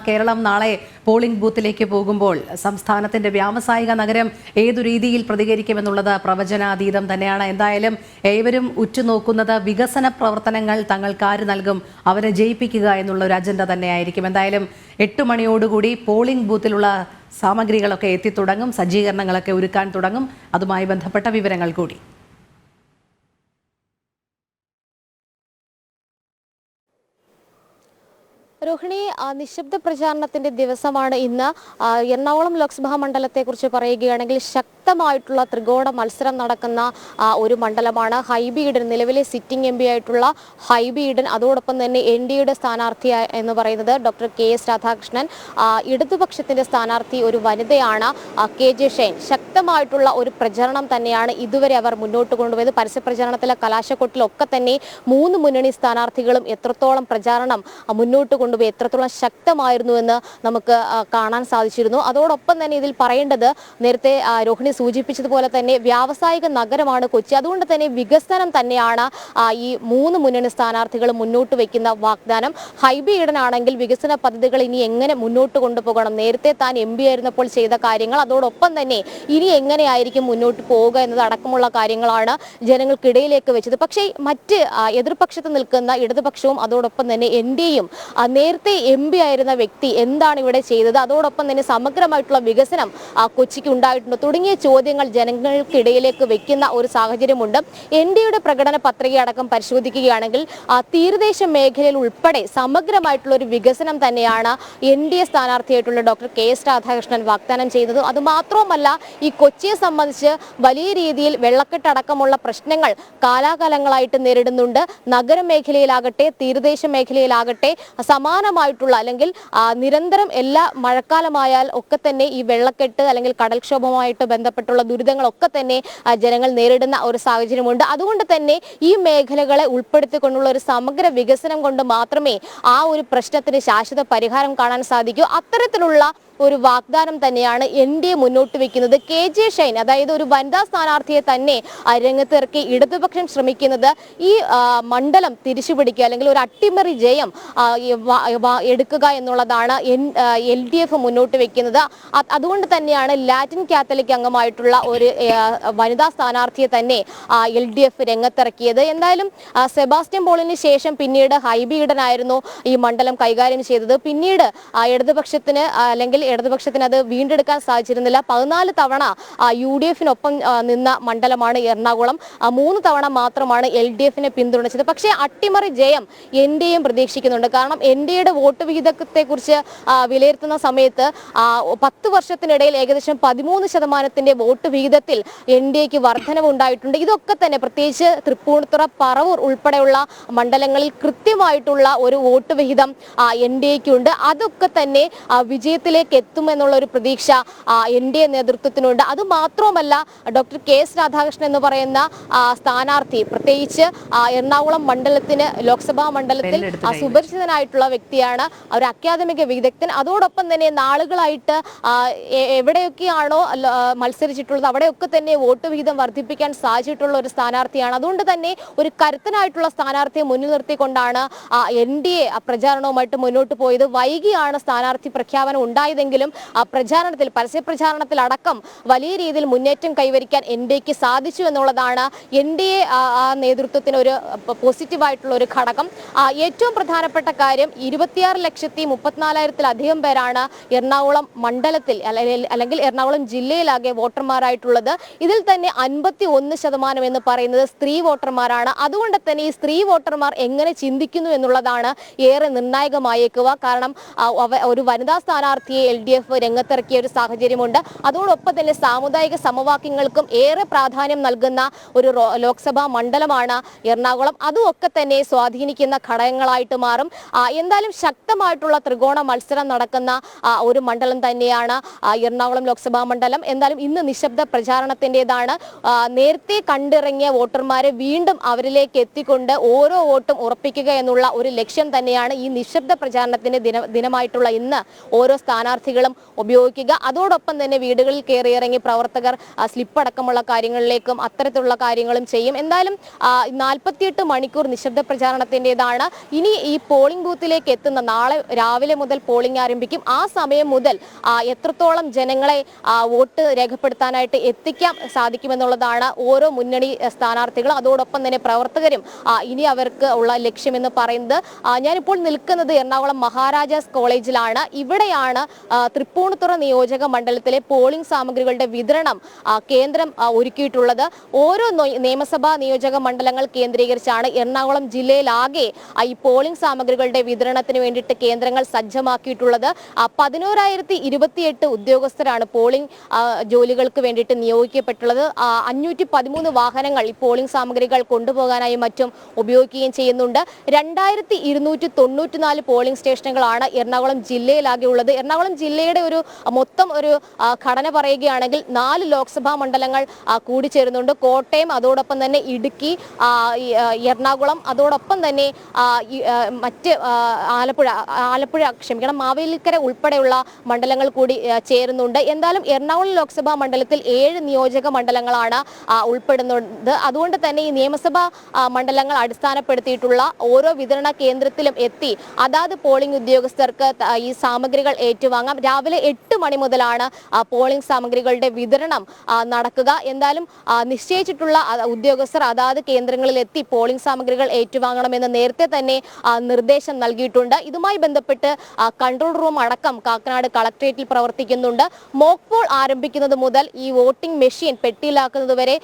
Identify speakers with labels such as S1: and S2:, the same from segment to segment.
S1: കേരളം നാളെ പോളിംഗ് ബൂത്തിലേക്ക് പോകുമ്പോൾ സംസ്ഥാനത്തിന്റെ വ്യാവസായിക നഗരം ഏതു രീതിയിൽ പ്രതികരിക്കുമെന്നുള്ളത് പ്രവചനാതീതം തന്നെയാണ്. എന്തായാലും ഏവരും ഉറ്റുനോക്കുന്നത് വികസന പ്രവർത്തനങ്ങൾ തങ്ങൾക്ക് ആര് നൽകും, അവരെ ജയിപ്പിക്കുക എന്നുള്ള ഒരു അജണ്ട തന്നെയായിരിക്കും. എന്തായാലും 8 മണിയോടുകൂടി പോളിംഗ് ബൂത്തിലുള്ള സാമഗ്രികളൊക്കെ എത്തിത്തുടങ്ങും, സജ്ജീകരണങ്ങളൊക്കെ ഒരുക്കാൻ തുടങ്ങും. അതുമായി ബന്ധപ്പെട്ട വിവരങ്ങൾ കൂടി.
S2: രോഹിണി, നിശബ്ദ പ്രചാരണത്തിന്റെ ദിവസമാണ് ഇന്ന്. എറണാകുളം ലോക്സഭാ മണ്ഡലത്തെക്കുറിച്ച് പറയുകയാണെങ്കിൽ ശക്തമായിട്ടുള്ള ത്രികോണ മത്സരം നടക്കുന്ന ഒരു മണ്ഡലമാണ്. ഹൈബി ഈഡൻ, നിലവിലെ സിറ്റിംഗ് എം പി ആയിട്ടുള്ള ഹൈബി ഈഡൻ, അതോടൊപ്പം തന്നെ NDAയുടെ സ്ഥാനാർത്ഥി എന്ന് പറയുന്നത് ഡോക്ടർ KS രാധാകൃഷ്ണൻ, ഇടതുപക്ഷത്തിന്റെ സ്ഥാനാർത്ഥി ഒരു വനിതയാണ് KJ ഷൈൻ. ശക്തമായിട്ടുള്ള ഒരു പ്രചരണം തന്നെയാണ് ഇതുവരെ അവർ മുന്നോട്ട് കൊണ്ടുപോയത്. പരസ്യപ്രചാരണത്തിലെ കലാശക്കൊട്ടിലൊക്കെ തന്നെ 3 മുന്നണി സ്ഥാനാർത്ഥികളും എത്രത്തോളം പ്രചാരണം മുന്നോട്ട് കൊണ്ടുപോയി, എത്രത്തോളം ശക്തമായിരുന്നു എന്ന് നമുക്ക് കാണാൻ സാധിച്ചിരുന്നു. അതോടൊപ്പം തന്നെ ഇതിൽ പറയേണ്ടത്, നേരത്തെ രോഹിണി സൂചിപ്പിച്ചതുപോലെ തന്നെ വ്യാവസായിക നഗരമാണ് കൊച്ചി. അതുകൊണ്ട് തന്നെ വികസനം തന്നെയാണ് ഈ 3 മുന്നണി സ്ഥാനാർത്ഥികൾ മുന്നോട്ട് വയ്ക്കുന്ന വാഗ്ദാനം. ഹൈബി ഈഡൻ ആണെങ്കിൽ വികസന പദ്ധതികൾ ഇനി എങ്ങനെ മുന്നോട്ട് കൊണ്ടുപോകണം, നേരത്തെ താൻ MP ആയിരുന്നപ്പോൾ ചെയ്ത കാര്യങ്ങൾ, അതോടൊപ്പം തന്നെ ഇനി എങ്ങനെയായിരിക്കും മുന്നോട്ട് പോവുക എന്നതടക്കമുള്ള കാര്യങ്ങളാണ് ജനങ്ങൾക്കിടയിലേക്ക് വെച്ചത്. പക്ഷേ മറ്റ് എതിർപക്ഷത്ത് നിൽക്കുന്ന ഇടതുപക്ഷവും അതോടൊപ്പം തന്നെ NDAയും നേരത്തെ MP ആയിരുന്ന വ്യക്തി എന്താണ് ഇവിടെ ചെയ്തത്, അതോടൊപ്പം തന്നെ സമഗ്രമായിട്ടുള്ള വികസനം കൊച്ചിക്ക് ഉണ്ടായിട്ടുണ്ട് തുടങ്ങിയ ചോദ്യങ്ങൾ ജനങ്ങൾക്കിടയിലേക്ക് വെക്കുന്ന ഒരു സാഹചര്യമുണ്ട്. NDAയുടെ പ്രകടന പത്രിക അടക്കം പരിശോധിക്കുകയാണെങ്കിൽ തീരദേശ മേഖലയിൽ ഉൾപ്പെടെ സമഗ്രമായിട്ടുള്ള ഒരു വികസനം തന്നെയാണ് NDA സ്ഥാനാർത്ഥിയായിട്ടുള്ള ഡോക്ടർ KS രാധാകൃഷ്ണൻ വാഗ്ദാനം ചെയ്യുന്നത്. അതുമാത്രവുമല്ല, ഈ കൊച്ചിയെ സംബന്ധിച്ച് വലിയ രീതിയിൽ വെള്ളക്കെട്ടടക്കമുള്ള പ്രശ്നങ്ങൾ കാലാകാലങ്ങളായിട്ട് നേരിടുന്നുണ്ട്. നഗരമേഖലയിലാകട്ടെ തീരദേശ മേഖലയിലാകട്ടെ സമാനമായിട്ടുള്ള അല്ലെങ്കിൽ നിരന്തരം എല്ലാ മഴക്കാലമായാൽ ഒക്കെ തന്നെ ഈ വെള്ളക്കെട്ട് അല്ലെങ്കിൽ കടൽക്ഷോഭവുമായിട്ട് ബന്ധപ്പെട്ടുള്ള ദുരിതങ്ങളൊക്കെ തന്നെ ജനങ്ങൾ നേരിടുന്ന ഒരു സാഹചര്യമുണ്ട്. അതുകൊണ്ട് തന്നെ ഈ മേഖലകളെ ഉൾപ്പെടുത്തിക്കൊണ്ടുള്ള ഒരു സമഗ്ര വികസനം കൊണ്ട് മാത്രമേ ആ ഒരു പ്രശ്നത്തിന് ശാശ്വത പരിഹാരം കാണാൻ സാധിക്കൂ. അത്തരത്തിലുള്ള ഒരു വാഗ്ദാനം തന്നെയാണ് NDA മുന്നോട്ട് വെക്കുന്നത്. KJ ഷൈൻ, അതായത് ഒരു വനിതാ സ്ഥാനാർത്ഥിയെ തന്നെ രംഗത്തിറക്കി ഇടതുപക്ഷം ശ്രമിക്കുന്നത് ഈ മണ്ഡലം തിരിച്ചുപിടിക്കുക അല്ലെങ്കിൽ ഒരു അട്ടിമറി ജയം എടുക്കുക എന്നുള്ളതാണ് LDF മുന്നോട്ട് വെക്കുന്നത്. അതുകൊണ്ട് തന്നെയാണ് ലാറ്റിൻ കാത്തലിക് അംഗമായിട്ടുള്ള ഒരു വനിതാ സ്ഥാനാർത്ഥിയെ തന്നെ LDF രംഗത്തിറക്കിയത്. എന്തായാലും സെബാസ്റ്റ്യൻ പോളിന് ശേഷം പിന്നീട് ഹൈബി ഈഡൻ ആയിരുന്നു ഈ മണ്ഡലം കൈകാര്യം ചെയ്തത്. പിന്നീട് ഇടതുപക്ഷത്തിന് അത് വീണ്ടെടുക്കാൻ സാധിച്ചിരുന്നില്ല. 14 തവണ UDFനൊപ്പം നിന്ന മണ്ഡലമാണ് എറണാകുളം. 3 തവണ മാത്രമാണ് LDFനെ പിന്തുണച്ചത്. പക്ഷേ അട്ടിമറി ജയം NDAയും പ്രതീക്ഷിക്കുന്നുണ്ട്. കാരണം NDAയുടെ വോട്ട് വിഹിതത്തെ കുറിച്ച് വിലയിരുത്തുന്ന സമയത്ത് 10 വർഷത്തിനിടയിൽ ഏകദേശം 13% വോട്ട് വിഹിതത്തിൽ NDAക്ക് വർധനവ് ഉണ്ടായിട്ടുണ്ട്. ഇതൊക്കെ തന്നെ പ്രത്യേകിച്ച് തൃപ്പൂണിത്തുറ, പറവൂർ ഉൾപ്പെടെയുള്ള മണ്ഡലങ്ങളിൽ കൃത്യമായിട്ടുള്ള ഒരു വോട്ട് വിഹിതം NDAക്കുണ്ട്. അതൊക്കെ തന്നെ വിജയത്തിലേക്ക് എത്തുമെന്നുള്ള ഒരു പ്രതീക്ഷ NDA നേതൃത്വത്തിനുണ്ട്. അതുമാത്രമല്ല, ഡോക്ടർ KS രാധാകൃഷ്ണൻ എന്ന് പറയുന്ന സ്ഥാനാർത്ഥി പ്രത്യേകിച്ച് എറണാകുളം മണ്ഡലത്തിന്, ലോക്സഭാ മണ്ഡലത്തിൽ സുപരിചിതനായിട്ടുള്ള വ്യക്തിയാണ്, ഒരു അക്കാദമിക വിദഗ്ധൻ. അതോടൊപ്പം തന്നെ നാളുകളായിട്ട് എവിടെയൊക്കെയാണോ മത്സരിച്ചിട്ടുള്ളത് അവിടെയൊക്കെ തന്നെ വോട്ട് വിഹിതം വർദ്ധിപ്പിക്കാൻ സാധിച്ചിട്ടുള്ള ഒരു സ്ഥാനാർത്ഥിയാണ്. അതുകൊണ്ട് തന്നെ ഒരു കരുത്തനായിട്ടുള്ള സ്ഥാനാർത്ഥിയെ മുന്നിൽ നിർത്തിക്കൊണ്ടാണ് NDA പ്രചാരണവുമായിട്ട് മുന്നോട്ട് പോയത്. വൈകിയാണ് സ്ഥാനാർത്ഥി പ്രഖ്യാപനം ഉണ്ടായതെങ്കിലും പ്രചാരണത്തിൽ, പരസ്യപ്രചാരണത്തിൽ അടക്കം വലിയ രീതിയിൽ മുന്നേറ്റം കൈവരിക്കാൻ NDAക്ക് സാധിച്ചു എന്നുള്ളതാണ് NDA നേതൃത്വത്തിന് ഒരു പോസിറ്റീവായിട്ടുള്ള ഒരു ഘടകം. ഏറ്റവും പ്രധാനപ്പെട്ട കാര്യം, 26,34,000-ലധികം പേരാണ് എറണാകുളം മണ്ഡലത്തിൽ അല്ലെങ്കിൽ എറണാകുളം ജില്ലയിലാകെ വോട്ടർമാരായിട്ടുള്ളത്. ഇതിൽ തന്നെ 51% എന്ന് പറയുന്നത് സ്ത്രീ വോട്ടർമാരാണ്. അതുകൊണ്ട് തന്നെ ഈ സ്ത്രീ വോട്ടർമാർ എങ്ങനെ ചിന്തിക്കുന്നു എന്നുള്ളതാണ് ഏറെ നിർണായകമായേക്കുക. കാരണം ഒരു വനിതാ സ്ഥാനാർത്ഥിയെ LDF രംഗത്തിറക്കിയ ഒരു സാഹചര്യമുണ്ട്. അതോടൊപ്പം തന്നെ സാമുദായിക സമവാക്യങ്ങൾക്കും ഏറെ പ്രാധാന്യം നൽകുന്ന ഒരു ലോക്സഭാ മണ്ഡലമാണ് എറണാകുളം. അതുമൊക്കെ തന്നെ സ്വാധീനിക്കുന്ന ഘടകങ്ങളായിട്ട് മാറും. എന്തായാലും ശക്തമായിട്ടുള്ള ത്രികോണ മത്സരം നടക്കുന്ന ഒരു മണ്ഡലം തന്നെയാണ് എറണാകുളം ലോക്സഭാ മണ്ഡലം. എന്തായാലും ഇന്ന് നിശബ്ദ പ്രചാരണത്തിൻ്റെതാണ്. നേരത്തെ കണ്ടിറങ്ങിയ വോട്ടർമാരെ വീണ്ടും അവരിലേക്ക് എത്തിക്കൊണ്ട് ഓരോ വോട്ടും ഉറപ്പിക്കുക എന്നുള്ള ഒരു ലക്ഷ്യം തന്നെയാണ് ഈ നിശബ്ദ പ്രചാരണത്തിന്റെ ദിനമായിട്ടുള്ള ഇന്ന് ഓരോ സ്ഥാനാർത്ഥി സ്ഥാനാർത്ഥികളും ഉപയോഗിക്കുക. അതോടൊപ്പം തന്നെ വീടുകളിൽ കയറിയിറങ്ങി പ്രവർത്തകർ സ്ലിപ്പ് അടക്കമുള്ള കാര്യങ്ങളിലേക്കും അത്തരത്തിലുള്ള കാര്യങ്ങളും ചെയ്യും. എന്തായാലും 48 മണിക്കൂർ നിശബ്ദ പ്രചാരണത്തിൻ്റെതാണ്. ഇനി ഈ പോളിംഗ് ബൂത്തിലേക്ക് എത്തുന്ന നാളെ രാവിലെ മുതൽ പോളിംഗ് ആരംഭിക്കും. ആ സമയം മുതൽ എത്രത്തോളം ജനങ്ങളെ വോട്ട് രേഖപ്പെടുത്താനായിട്ട് എത്തിക്കാൻ സാധിക്കുമെന്നുള്ളതാണ് ഓരോ മുന്നണി സ്ഥാനാർത്ഥികളും അതോടൊപ്പം തന്നെ പ്രവർത്തകരും ഇനി അവർക്ക് ഉള്ള ലക്ഷ്യമെന്ന് പറയുന്നത്. ഞാനിപ്പോൾ നിൽക്കുന്നത് എറണാകുളം മഹാരാജാസ് കോളേജിലാണ്. ഇവിടെയാണ് തൃപ്പൂണിത്തുറ നിയോജക മണ്ഡലത്തിലെ പോളിംഗ് സാമഗ്രികളുടെ വിതരണം കേന്ദ്രം ഒരുക്കിയിട്ടുള്ളത്. ഓരോ നിയമസഭാ നിയോജക മണ്ഡലങ്ങൾ കേന്ദ്രീകരിച്ചാണ് എറണാകുളം ജില്ലയിലാകെ ഈ പോളിംഗ് സാമഗ്രികളുടെ വിതരണത്തിന് വേണ്ടിയിട്ട് കേന്ദ്രങ്ങൾ സജ്ജമാക്കിയിട്ടുള്ളത്. 11,028 ഉദ്യോഗസ്ഥരാണ് പോളിംഗ് ജോലികൾക്ക് വേണ്ടിയിട്ട് നിയോഗിക്കപ്പെട്ടുള്ളത്. 513 വാഹനങ്ങൾ ഈ പോളിംഗ് സാമഗ്രികൾ കൊണ്ടുപോകാനായി മറ്റും ഉപയോഗിക്കുകയും ചെയ്യുന്നുണ്ട്. 2,294 പോളിംഗ് സ്റ്റേഷനുകളാണ് എറണാകുളം ജില്ലയിലാകെ ഉള്ളത്. എറണാകുളം ജില്ലയുടെ മൊത്തം ഒരു ഘടന പറയുകയാണെങ്കിൽ 4 ലോക്സഭാ മണ്ഡലങ്ങൾ കൂടിച്ചേരുന്നുണ്ട്. കോട്ടയം, അതോടൊപ്പം തന്നെ ഇടുക്കി, എറണാകുളം, അതോടൊപ്പം തന്നെ മറ്റ് ആലപ്പുഴ മാവേലിക്കര ഉൾപ്പെടെയുള്ള മണ്ഡലങ്ങൾ കൂടി ചേരുന്നുണ്ട്. എന്തായാലും എറണാകുളം ലോക്സഭാ മണ്ഡലത്തിൽ 7 നിയോജക മണ്ഡലങ്ങളാണ് ഉൾപ്പെടുന്നത്. അതുകൊണ്ട് തന്നെ ഈ നിയമസഭാ മണ്ഡലങ്ങൾ അടിസ്ഥാനപ്പെടുത്തിയിട്ടുള്ള ഓരോ വിതരണ കേന്ദ്രത്തിലും എത്തി അതാത് പോളിംഗ് ഉദ്യോഗസ്ഥർക്ക് ഈ സാമഗ്രികൾ ഏറ്റുവാങ്ങാം. രാവിലെ 8 മണി മുതലാണ് പോളിംഗ് സാമഗ്രികളുടെ വിതരണം നടക്കുക. എന്തായാലും നിശ്ചയിച്ചിട്ടുള്ള ഉദ്യോഗസ്ഥർ അതാത് കേന്ദ്രങ്ങളിൽ എത്തി പോളിംഗ് സാമഗ്രികൾ ഏറ്റുവാങ്ങണമെന്ന് നേരത്തെ തന്നെ നിർദ്ദേശം നൽകിയിട്ടുണ്ട്. ഇതുമായി ബന്ധപ്പെട്ട് കൺട്രോൾ റൂം അടക്കം കാക്കനാട് കളക്ട്രേറ്റിൽ പ്രവർത്തിക്കുന്നുണ്ട്. മോക്ക് പോൾ ആരംഭിക്കുന്നത് മുതൽ ഈ വോട്ടിംഗ് മെഷീൻ പെട്ടിയിലാക്കുന്നത് വരെ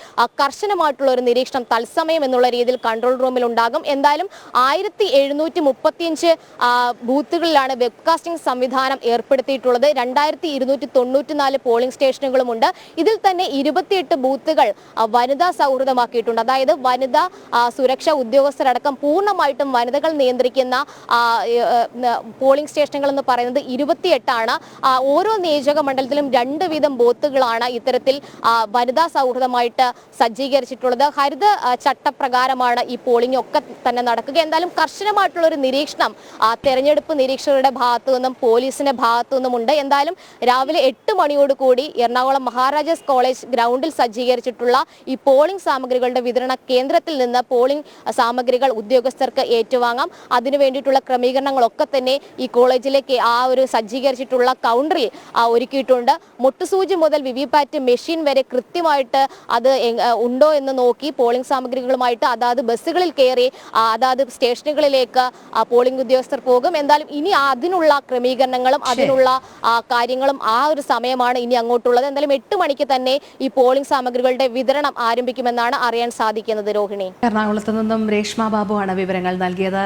S2: കർശനമായിട്ടുള്ള ഒരു നിരീക്ഷണം തത്സമയം എന്നുള്ള രീതിയിൽ കൺട്രോൾ റൂമിൽ ഉണ്ടാകും. എന്തായാലും 1735 ബൂത്തുകളിലാണ് വെബ്കാസ്റ്റിംഗ് സംവിധാനം ഏർപ്പെടുത്തിയിട്ടുള്ളത്. 2294 പോളിംഗ് സ്റ്റേഷനുകളുമുണ്ട്. ഇതിൽ തന്നെ 28 ബൂത്തുകൾ വനിതാ സൗഹൃദമാക്കിയിട്ടുണ്ട്. അതായത് വനിതാ സുരക്ഷാ ഉദ്യോഗസ്ഥരടക്കം പൂർണ്ണമായിട്ടും വനിതകൾ നിയന്ത്രിക്കുന്ന പോളിംഗ് സ്റ്റേഷനുകൾ എന്ന് പറയുന്നത് 28 ആണ്. ഓരോ നിയോജക മണ്ഡലത്തിലും 2 വീതം ബൂത്തുകളാണ് ഇത്തരത്തിൽ വനിതാ സൗഹൃദമായിട്ട് സജ്ജീകരിച്ചിട്ടുള്ളത്. ഹരിത ചട്ടപ്രകാരമാണ് ഈ പോളിംഗ് ഒക്കെ തന്നെ നടക്കുക. എന്തായാലും കർശനമായിട്ടുള്ള ഒരു നിരീക്ഷണം തെരഞ്ഞെടുപ്പ് നിരീക്ഷകരുടെ ഭാഗത്തു നിന്നും പോലീസിന്റെ ഭാഗത്തു നിന്നുമുണ്ട്. എന്തായാലും രാവിലെ 8 മണിയോടുകൂടി എറണാകുളം മഹാരാജാസ് കോളേജ് ഗ്രൗണ്ടിൽ സജ്ജീകരിച്ചിട്ടുള്ള ഈ പോളിംഗ് സാമഗ്രികളുടെ വിതരണ കേന്ദ്രത്തിൽ നിന്ന് പോളിംഗ് സാമഗ്രികൾ ഉദ്യോഗസ്ഥർക്ക് ഏറ്റുവാങ്ങാം. അതിനു വേണ്ടിയിട്ടുള്ള ക്രമീകരണങ്ങളൊക്കെ തന്നെ ഈ കോളേജിലേക്ക് സജ്ജീകരിച്ചിട്ടുള്ള കൗണ്ടറിൽ ഒരുക്കിയിട്ടുണ്ട്. മുട്ടുസൂചി മുതൽ വിവിപാറ്റ് മെഷീൻ വരെ കൃത്യമായിട്ട് അത് ഉണ്ടോ എന്ന് നോക്കി പോളിംഗ് സാമഗ്രികളുമായിട്ട് അതാത് ബസ്സുകളിൽ കയറി അതാത് സ്റ്റേഷനുകളിലേക്ക് പോളിംഗ് ഉദ്യോഗസ്ഥർ പോകും. എന്തായാലും ഇനി അതിനുള്ള ക്രമീകരണങ്ങളും അതിനുള്ള കാര്യങ്ങളും ഒരു സമയമാണ് ഇനി അങ്ങോട്ടുള്ളത്. എന്തായാലും 8 മണിക്ക് തന്നെ ഈ പോളിംഗ് സാമഗ്രികളുടെ വിതരണം ആരംഭിക്കുമെന്നാണ് അറിയാൻ സാധിക്കുന്നത്. രോഹിണി,
S1: എറണാകുളത്ത് നിന്നും രേഷ്മ ബാബു ആണ് വിവരങ്ങൾ നൽകിയത്.